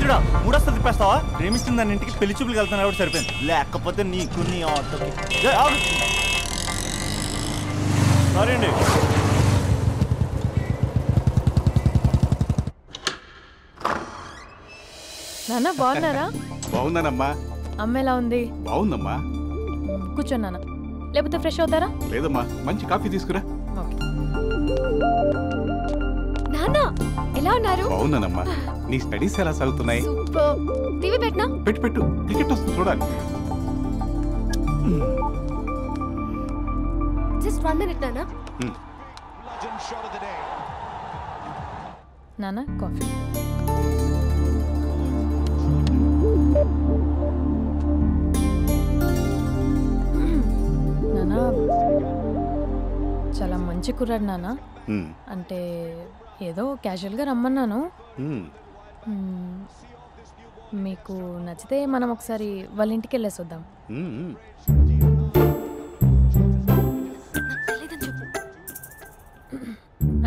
దరిద్రుడా మూడొస్తుంది తిప్పేస్తావా? ప్రేమిస్తుంది దాని ఇంటికి పెళ్లి చూపులకు వెళ్తాను కాబట్టి సరిపోయింది, లేకపోతే నీకు నీ ఆటోకి. సారీ అండి. నాన్న బాగున్నారా? బాగున్నానమ్మా. అమ్మ ఎలా ఉంది? బాగుందమ్మా. కూర్చోండి నాన్న, లేకపోతే ఫ్రెష్ అవుతారా? లేదమ్మా, మంచి కాఫీ తీసుకురా. నాన్న ఎలా ఉన్నారు? బాగున్నానమ్మా. నీ స్టడీస్ ఎలా సాగుతున్నాయి? టీవీ పెట్టనా? పెట్టు క్రికెట్ వస్తుంది చూడాలి. జస్ట్ 1 minute నాన్న. నాన్న కాఫీ. నాన్న చాలా మంచి కుర్రాడు నాన్న. అంటే ఏదో క్యాజువల్గా రమ్మన్నాను. మీకు నచ్చితే మనం ఒకసారి వాళ్ళ ఇంటికి వెళ్ళేసి వద్దాం.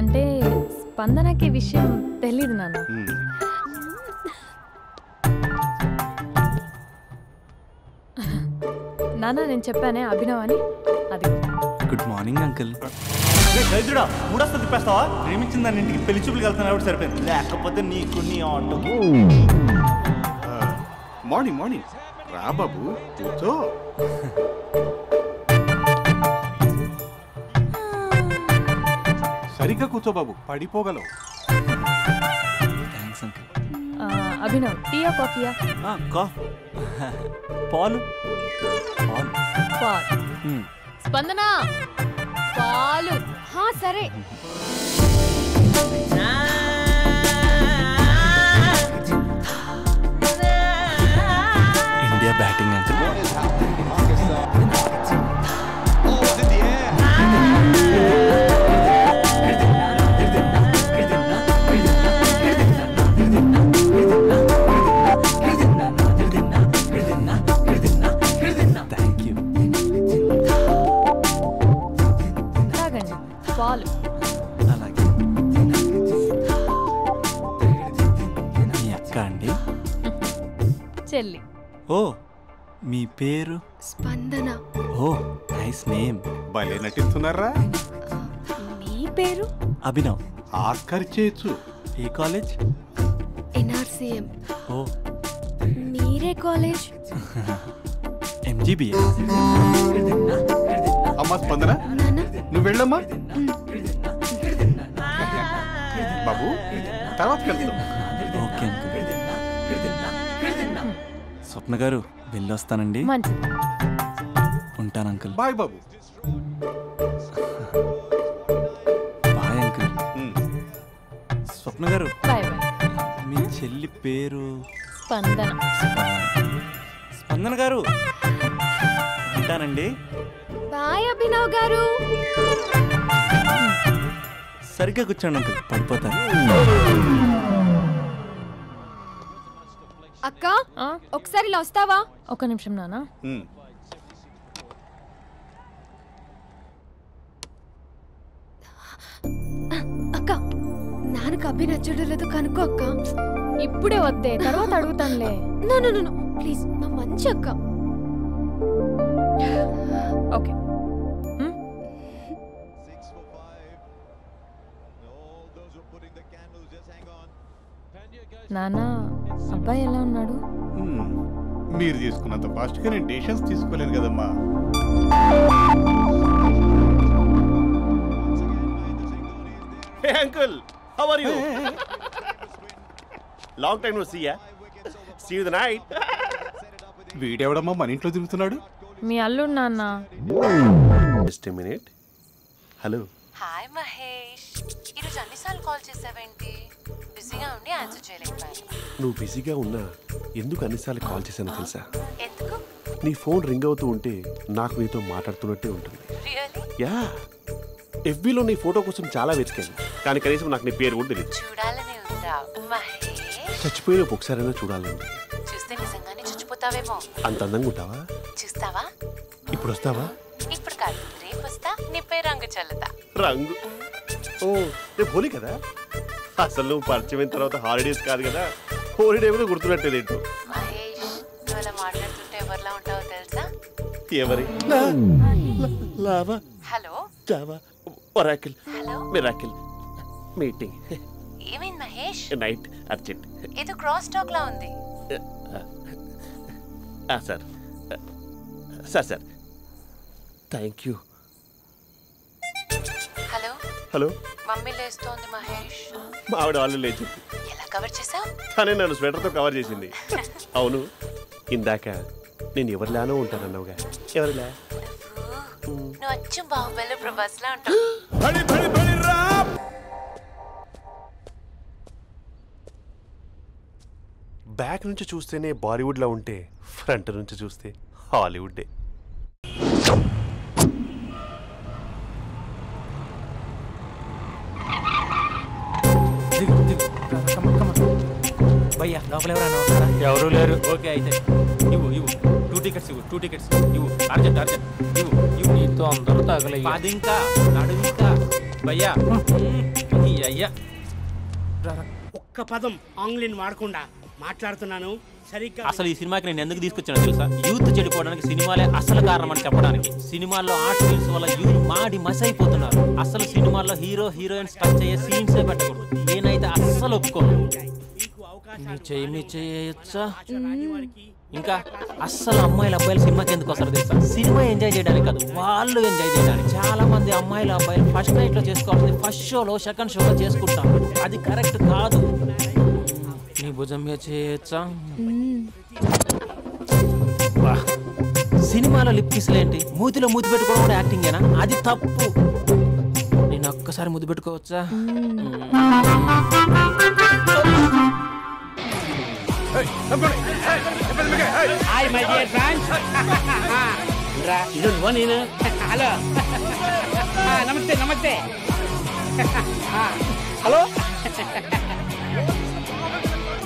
అంటే స్పందనకి విషయం తెలీదు నాన్న. నాన్న నేను చెప్పానే అభినవ్ అని, అది. Good morning uncle. దరిద్రుడా మూడొస్తుంది తిప్పేస్తావా? ప్రేమించింది దాని ఇంటికి పెళ్లి చూపులకు వెళ్తాను కాబట్టి సరిపోయింది, లేకపోతే నీకు నీ ఆటోకి. మార్నింగ్ రా బాబు, కూర్చో. సరిగ్గా కూర్చో బాబు, పడిపోగలవు. Thanks uncle. అభినవ్ టీయా కాఫీయా? పాలు. స్పందన పాలు. సరే. India batting uncle. పాలు. అలాగే. మీ అక్క అండి? చెల్లి. ఓ మీ పేరు? స్పందన. ఓ నైస్ నేమ్. భలే నటిస్తున్నారా? మీ పేరు? అభినవ్. ఆస్కర్ చేయొచ్చు. ఏ కాలేజ్? NRCM. ఓ మీరే కాలేజ్? MGBA. అమ్మా స్పందన, నువ్వు వెళ్ళమ్మా. బాబు తర్వాత వెళ్తాం. Okay uncle. స్వప్న గారు వెళ్ళొస్తానండి. మంచిది. ఉంటాను అంకుల్. బాయ్ బాబు. Bye uncle. స్వప్న గారు బాయ్ బాయ్. మీ చెల్లి పేరు? స్పందన. స్పందన గారు ఉంటానండి. బాయ్ అభినవ్ గారు. సరిగ్గా కూర్చోండి అంకుల్, పడిపోతారు. అక్క ఒకసారి ఇలా వస్తావా? ఒక నిమిషం నాన్న. అక్క నాన్నకు అభి నచ్చడం లేదు కనుక్కో అక్క. ఇప్పుడే వద్దే, తర్వాత అడుగుతానులే. నో ప్లీజ్, మా మంచి అక్క. ఓకే. నాన్న అబ్బాయి ఎలా ఉన్నాడు? మీరు తీసుకున్నంత ఫాస్ట్గా నేను డెసిషన్స్ తీసుకోలేను కదమ్మా. Hey uncle, how are you? Long time no see ya. See you the night. వీడెవడమ్మా మన ఇంట్లో తిరుగుతున్నాడు? మీ అల్లుడు నాన్న. Just a minute. Hello. Hi Mahesh, ఈరోజు అన్నిసార్లు కాల్ చేసావేంటి? బిజీగా ఉండి ఆన్సర్ చేయలేకపోయాను. నువ్వు బిజీగా ఉన్నా ఎందుకు అన్నిసార్లు కాల్ చేశానో తెలుసా? ఎందుకు? నీ ఫోన్ రింగ్ అవుతూ ఉంటే నాకు నీతో మాట్లాడుతున్నట్టే ఉంటుంది. రియల్లీ? యా, FBలో నీ ఫోటో కోసం చాలా వెతికాను, కానీ కనీసం నాకు నీ పేరు కూడా తెలియదు. చూడాలని ఉందా మహేష్? చచ్చిపోయిన ఒకసారైనా చూడాలండి. చూస్తే నిజంగానే చచ్చిపోతావేమో. అంత అందంగా ఉంటావా? చూస్తావా? ఇప్పుడు వస్తావా? ఇప్పుడు కాదు, రేపు వస్తా, నీపై రంగు చల్లుతా. రంగు? ఓ రేపు హోలీ కదా, అసలు నువ్వు పరిచయం తర్వాత హాలిడేస్ కాదు కదా, హోలిడే కూడా గుర్తున్నట్టేది ఏంటో. మహేష్ నువ్వు అలా మాట్లాడుతుంటే ఎవరిలా ఉంటావో తెలుసా? ఎవరి లావా hello Java Oracle hello miracle meeting ఏమైంది మహేష్? Night urgent. ఏదో క్రాస్ టాక్ లా ఉంది. Sir sir sir thank you. Hello hello mummy లేస్తోంది మహేష్. మా ఆవిడ వాళ్ళు లేచి ఎలా కవర్ చేసావు? తనే నన్ను స్వెటర్తో కవర్ చేసింది. అవును ఇందాక నేను ఎవరిలానో ఉంటానన్నావుగా, ఎవరిలా? నువ్వు అచ్చం బాహుబలి ప్రభాస్ లా ఉంటావు. బ్యాక్ నుంచి చూస్తేనే బాలీవుడ్లో ఉంటే ఫ్రంట్ నుంచి చూస్తే హాలీవుడ్డే. భయ్యా లోపల ఎవరైనా ఉన్నారా? ఎవరు లేరు. ఓకే అయితే ఇవ్వు 2 టికెట్స్ ఇవ్వు. 2 టికెట్స్ ఇవ్వు. అర్జెంట్ ఇవ్వు. నీతో అందరూ తగలయ్యా. అది ఇంకా నడు ఇంకా భయ్యా ఈ అయ్యా ఒక్క పదం ఆంగ్లీని వాడకుండా మాట్లాడుతున్నాను సరిగ్గా. అసలు ఈ సినిమాకి నేను ఎందుకు తీసుకొచ్చానో తెలుసా? యూత్ చెడిపోవడానికి సినిమాలే అసలు కారణం అని చెప్పడానికి. సినిమాల్లో ఆర్ట్ ఫిల్మ్స్ వల్ల యూత్ మాడి మసైపోతున్నారు. అసలు సినిమాల్లో హీరో హీరోయిన్స్ టచ్ అయ్యే సీన్సే పెట్టకూడదు. నేనైతే అస్సలు ఒప్పుకోను. మీ చేయొచ్చా? ఇంకా అస్సలు అమ్మాయిలు అబ్బాయిలు సినిమాకి ఎందుకు వస్తారు తెలుసా? సినిమా ఎంజాయ్ చేయడానికి కాదు, వాళ్ళు ఎంజాయ్ చేయడానికి. చాలా మంది అమ్మాయిలు అబ్బాయిలు ఫస్ట్ నైట్ లో చేసుకోవాల్సింది ఫస్ట్ షోలో సెకండ్ షోలో చేసుకుంటాం. అది కరెక్ట్ కాదు. నీ భుజం మీద చేయొచ్చా? సినిమాలో లిప్ కిస్లేంటి? మూతిలో మూతి పెట్టుకోవడం కూడా యాక్టింగేనా? అది తప్పు. నేను ఒక్కసారి ముద్దు పెట్టుకోవచ్చా? Hi my dear friends. ఇది నేను. హలో నమస్తే నమస్తే. హలో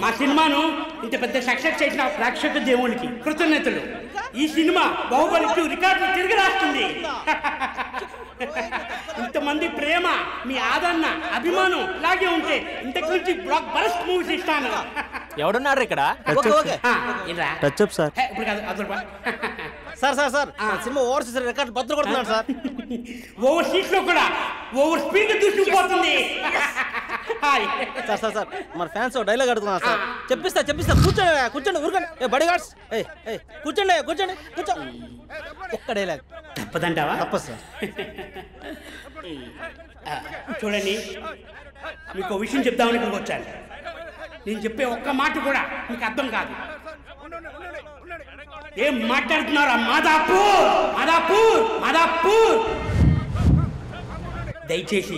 మా సినిమాను ఇంత పెద్ద సక్సెస్ చేసిన ప్రేక్షక దేవునికి కృతజ్ఞతలు. ఈ సినిమా బాహుబలి 2 రికార్డులు తిరిగి రాస్తుంది. ఇంతమంది ప్రేమ, మీ ఆదరణ, అభిమానం ఇలాగే ఉంటే ఇంతకు నుంచి బ్లాక్ బరస్ట్ మూవీస్ ఇస్తాను. ఎవడున్నారు ఇక్కడ? Touch up sir. ఇప్పుడు కాదు అదొక సార్ సినిమా ఓవర్సీస్ రికార్డ్ బద్దలు కొడుతున్నాడు సార్. ఓవర్ సీట్ లో కూడా ఓవర్ స్పీడ్ దూసుకుపోతుంది. సార్ మన ఫ్యాన్స్ డైలాగ్ అడుగుతున్నారు సార్. చెప్పిస్తా కూర్చోండి ఊరుకోండి. బడి గార్డ్స్ కూర్చోండి కూర్చో. ఒక్క డైలాగ్ తప్పదంటావా? తప్పదు సార్. చూడండి, మీకు ఒక విషయం చెప్దామని ఇక్కడికి వచ్చాను. నేను చెప్పే ఒక్క మాట కూడా మీకు అర్థం కాదు. ఏం మాట్లాడుతున్నారా? మాదాపూర్. దయచేసి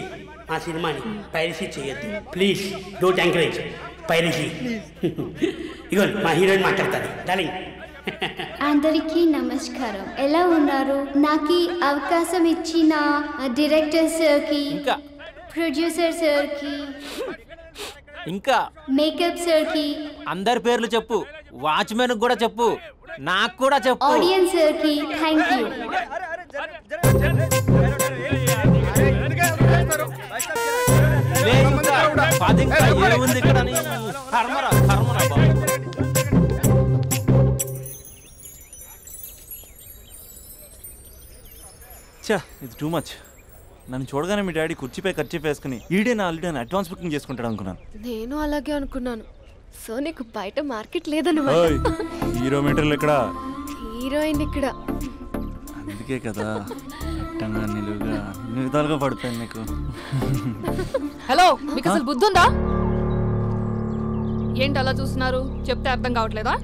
మా సినిమాని పైరసీ చేయొద్దు ప్లీజ్. Don't encourage piracy. ఇగో మా హీరోయిన్ మాట్లాడతారు. డార్లింగ్. అందరికీ నమస్కారం. ఎలా ఉన్నారు? నాకు ఈ అవకాశం ఇచ్చిన డైరెక్టర్ సార్కి, ప్రొడ్యూసర్ సార్కి, ఇంకా మేకప్ సార్కి, అందరి పేర్లు చెప్పు. వాచ్మెన్ కూడా చెప్పు, నాకు కూడా చెప్పు. ఆడియన్స్ సార్కి థ్యాంక్ యూ. ఏముంది ఇక్కడ? కర్మరా బాబు. ఇది టూ మచ్. నన్ను చూడగానే మీ డాడీ కుర్చీపై ఖర్చు వేసుకుని ఈడే నా ఆల్రెడీ అడ్వాన్స్ బుకింగ్ చేసుకుంటాడు అనుకున్నాను. నేను అలాగే అనుకున్నాను. సో నీకు బయట మార్కెట్ లేదన్నమాట. హీరో మీటర్లు ఇక్కడ, హీరోయిన్ ఇక్కడ. అందుకే కదా అట్టంగా నిలువుగా అన్ని విధాలుగా పడిపోయింది నీకు. హలో, మీకు అసలు బుద్ధి ఉందా? ఏంటి అలా చూస్తున్నారు? చెప్తే అర్థం కావట్లేదా?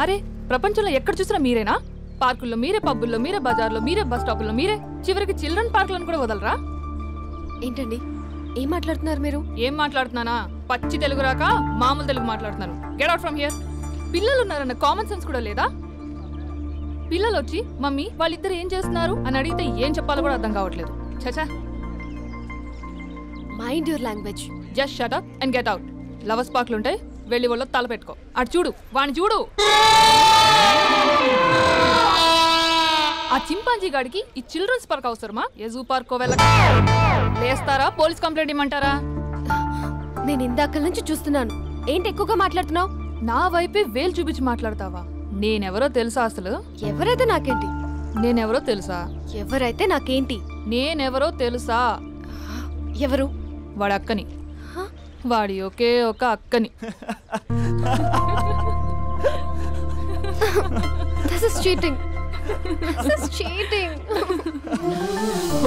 అరే, ప్రపంచంలో ఎక్కడ చూసినా మీరేనా? పార్కుల్లో మీరే, పబ్బుల్లో మీరే, బజార్లో మీరే, బస్ స్టాపుల్లో మీరే, చివరికి చిల్డ్రన్ పార్కులను కూడా వదలరా? ఏంటండి ఏం మాట్లాడుతున్నారు మీరు? ఏం మాట్లాడుతున్నానా? పచ్చి తెలుగు రాక మామూలు తెలుగు మాట్లాడుతున్నాను. Get out from here. పిల్లలు ఉన్నారన్న కామన్ సెన్స్ కూడా లేదా? పిల్లలు వచ్చి మమ్మీ వాళ్ళిద్దరు ఏం చేస్తున్నారు అని అడిగితే ఏం చెప్పాలో కూడా అర్థం కావట్లేదు. చచా. Mind your language. Just shut up and get out. Lovers పార్క్లు ఉంటాయి, వెళ్ళి వాళ్ళ తల పెట్టుకో. అటు చూడు, వాణ్ణి చూడు. ఆ చింపాంజీ గాడికి ఈ చిల్డ్రన్స్ పార్క్ అవసరమా? ఏ జూ పార్క్ వెళ్ళక లేస్తారా? పోలీస్ కంప్లైంట్ ఇమ్మంటారా? నేను ఇందాక నుంచి చూస్తున్నాను. ఏంటి ఎక్కువగా మాట్లాడుతున్నావు? నా వైపే వేలు చూపించి మాట్లాడతావా? నేనెవరో తెలుసా అసలు? ఎవరైతే నాకేంటి? నేనెవరో తెలుసా? ఎవరైతే నాకేంటి? నేనెవరో తెలుసా? ఎవరు? వాడి అక్కని. వాడి ఒకే ఒక అక్కని. This is cheating. This is cheating.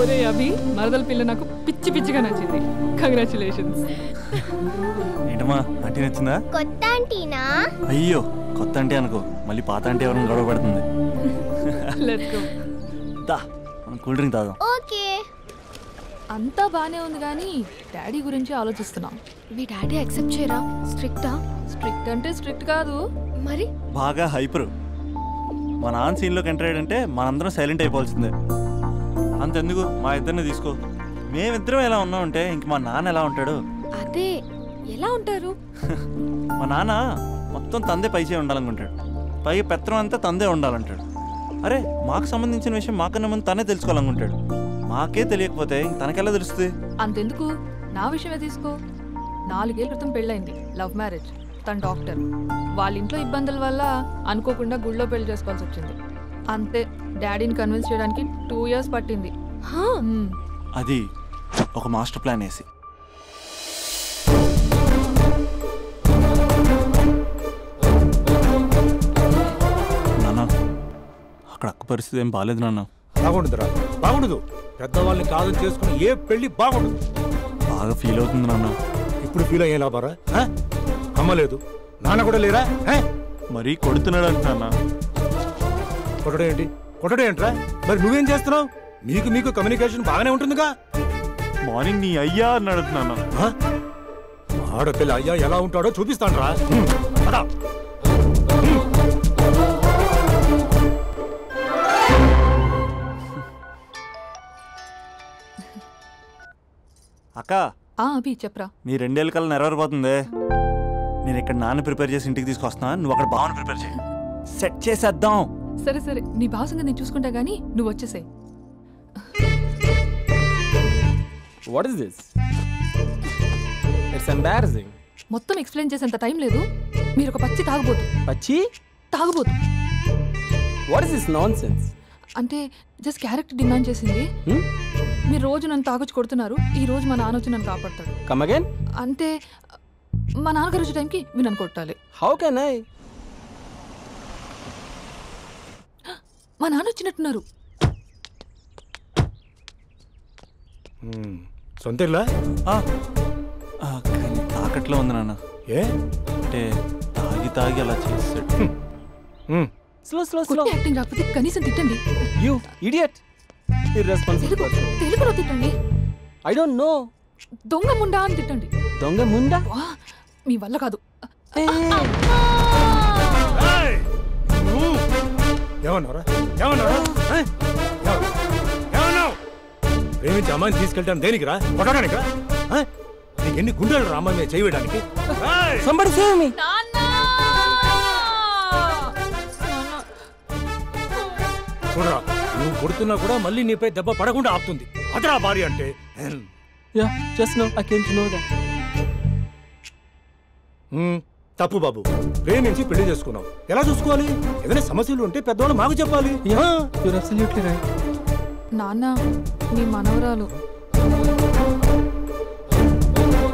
ఒరే అభి, మరదల పిల్ల నాకు పిచ్చి పిచ్చిగా నచ్చింది. కంగ్రాచులేషన్స్. ఏంటమ్మా ఆంటీ నచ్చిందా? కొత్త ఆంటీనా? అయ్యో కొత్త ఆంటీ అనుకో, మళ్ళీ పాత ఆంటీ ఎవరైనా గొడవ పడుతుంది. Let's go. దా మనం కూల్ డ్రింక్ తాగాం. ఓకే. అంతా బానే ఉంది కానీ డాడీ గురించి ఆలోచిస్తున్నాం. మీ డాడీ యాక్సెప్ట్ చేయరా? స్ట్రిక్టా? స్ట్రిక్ట్ అంటే స్ట్రిక్ట్ కాదు మరి. బాగా హైపర్. మా నాన్న సీన్లోకి ఎంటర్ అయ్యాడంటే మనందరం సైలెంట్ అయిపోవాల్సిందే. అంతెందుకు మా ఇద్దరిని తీసుకో, మేమిద్దరం ఎలా ఉన్నామంటే ఇంక మా నాన్న ఎలా ఉంటాడు? అదే ఎలా ఉంటారు? మా నాన్న మొత్తం తందే పైసే ఉండాలనుకుంటాడు, పైగా పెత్తనం అంతా తందే ఉండాలంటాడు. అరే మాకు సంబంధించిన విషయం మాకన్నా ముందు తనే తెలుసుకోవాలనుకుంటాడు. మాకే తెలియకపోతే తనకెలా తెలుస్తుంది? అంతెందుకు, నా విషయమే తీసుకో. 4 ఏళ్ల క్రితం పెళ్ళైంది, లవ్ మ్యారేజ్. తన డాక్టర్. వాళ్ళ ఇంట్లో ఇబ్బందుల వల్ల అనుకోకుండా గుళ్ళో పెళ్లి చేసుకోవాల్సి వచ్చింది. అంతే, డాడీని కన్విన్స్ చేయడానికి 2 years పట్టింది. అది ఒక మాస్టర్ ప్లాన్ వేసి. నాన్న అక్కడ అక్క పరిస్థితి ఏం బాగాలేదు నాన్న. బాగుండదురా, బాగుండదు. పెద్దవాళ్ళని కాదు చేసుకుని ఏ పెళ్లి బాగుండదు. బాగా ఫీల్ అవుతుంది నాన్న. ఇప్పుడు ఫీల్ అయ్యే లాభారా? అమ్మ లేదు, నాన్న కూడా లేరా? మరీ కొడుతున్నాడు అంటున్నా. కొట్టడం ఏంటి? కొట్టడం ఏంట్రా? మరి నువ్వేం చేస్తున్నావు? మీకు కమ్యూనికేషన్ బాగానే ఉంటుందిగా. మార్నింగ్ నీ అయ్యా అని అడుగుతున్నాను. ఆడపిల్ల అయ్యా ఎలా ఉంటాడో చూపిస్తాను రా. అక్క అభి చెప్పరా. నీ 2 ఏళ్ళ కల్లా నెరవేరిపోతుంది. నేను ఇక్కడ నాన్న ప్రిపేర్ చేసి ఇంటికి తీసుకొస్తున్నా, నువ్వు అక్కడ బావని ప్రిపేర్ చేయి. సెట్ చేసేద్దాం. సరే సరే, నీ భావ సంగతి నేను చూసుకుంటా గానీ నువ్వు వచ్చేసాయి. What is this? It's embarrassing. మొత్తం ఎక్స్ప్లెయిన్ చేసేంత టైం లేదు. మీరు ఒక పచ్చి తాగబోతు. పచ్చి తాగబోతు. What is this nonsense? అంటే జస్ట్ క్యారెక్టర్ డిమాండ్ చేసింది. మీరు రోజు నన్ను తాగొచ్చి కొడుతున్నారు, ఈ రోజు మా నాన్న వచ్చి నన్ను కాపాడతాడు. Come again? అంటే మా నాన్నగారు వచ్చే టైంకి మీరు నన్ను కొట్టాలి. How can I? మా నాన్న వచ్చినట్టున్నారు. సొంత ఇల్లా? తాకట్లో ఉంది నాన్న. ఏ అంటే తాగి అలా చేస్తాడు. Slow. యాక్టింగ్ రాకపోతే కనీసం తిట్టండి. You idiot. Irresponsible person. తెలుగులో తిట్టండి. I don't know. దొంగ ముండా అని తిట్టండి. దొంగ ముండా? మీ వల్ల కాదు. ఏమన్నారా? ప్రేమించి అమ్మాయిని తీసుకెళ్తాను దేనికిరా? కొట్టడానికిరా? నీకు ఎన్ని గుండెలు రా అమ్మాయి మీద చేయడానికి? Somebody save me. చూడరా, నువ్వు కొడుతున్నా కూడా మళ్ళీ నీపై దెబ్బ పడకుండా ఆపుతుంది. అదరా భార్య అంటే. Yeah, just now I came to know that. తప్పు బాబు, ప్రేమించి పెళ్లి చేసుకున్నావు. ఎలా చూసుకోవాలి? ఏదైనా సమస్యలు ఉంటే పెద్దవాళ్ళు మాకు చెప్పాలి. You're absolutely right. నాన్న, మీ మనవరాలు